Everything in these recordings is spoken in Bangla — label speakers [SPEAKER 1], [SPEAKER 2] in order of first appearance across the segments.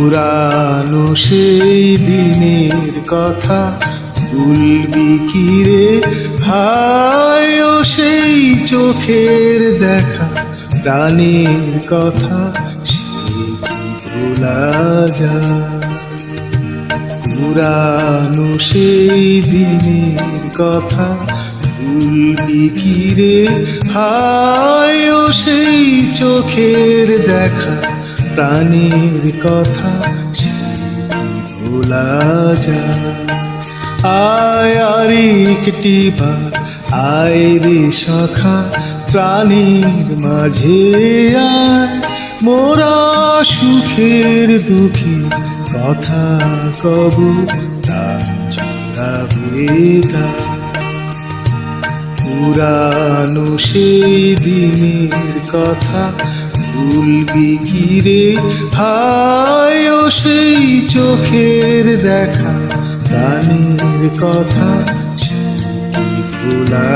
[SPEAKER 1] পুরানো সেই দিনের কথা ভুলবি কি রে হায়, ও সেই চোখের দেখা প্রাণের কথা সে কি ভোলা যায়? পুরানো সেই দিনের কথা ভুলবি কি রে হায়, ও সেই চোখের দেখা প্রাণের কথা সে কি ভোলা যায়? আয় আর একটি বার আয় রে সখা প্রাণীর মাঝে আয়, মোরা সুখের দুঃখে কথা কবু তার জড়াবে তার। পুরানো সেই দিনের কথা ভুলবি কি রে হায়, ও সেই চোখের দেখা প্রাণের কথা সে কি ভোলা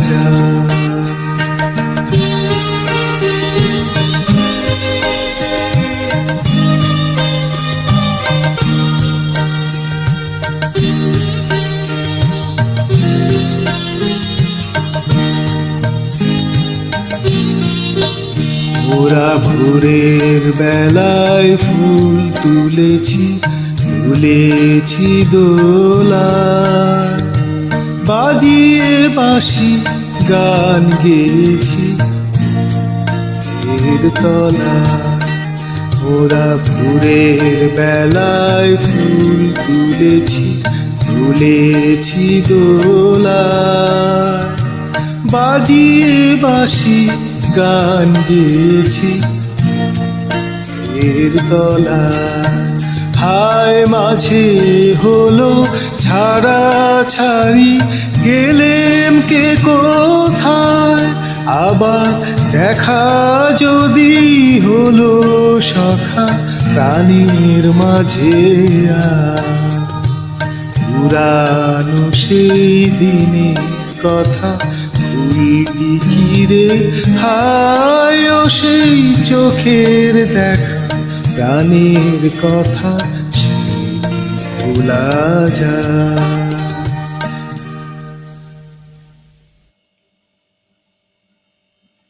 [SPEAKER 1] যায়? ওরা ভোরের বেলায় ফুল তুলেছি তুলেছি দোলা, বাজিয়ে বাঁশি গান গেয়েছি এর তলা। ওরা ভোরের বেলায় ফুল তুলেছি তুলেছি দোলা, বাজিয়ে বাঁশি গান গেয়েছি এর তলা। হায় মাঝে হলো ছাড়া ছাড়ি, গেলেম কে কোথায়, আবার দেখা যদি হলো সখা প্রাণীর মাঝে আয়। পুরানো সেই দিনের কথা ভুলবি কি রে হায়, ও সেই চোখের দেখা প্রাণের কথা সে কি ভোলা যায়?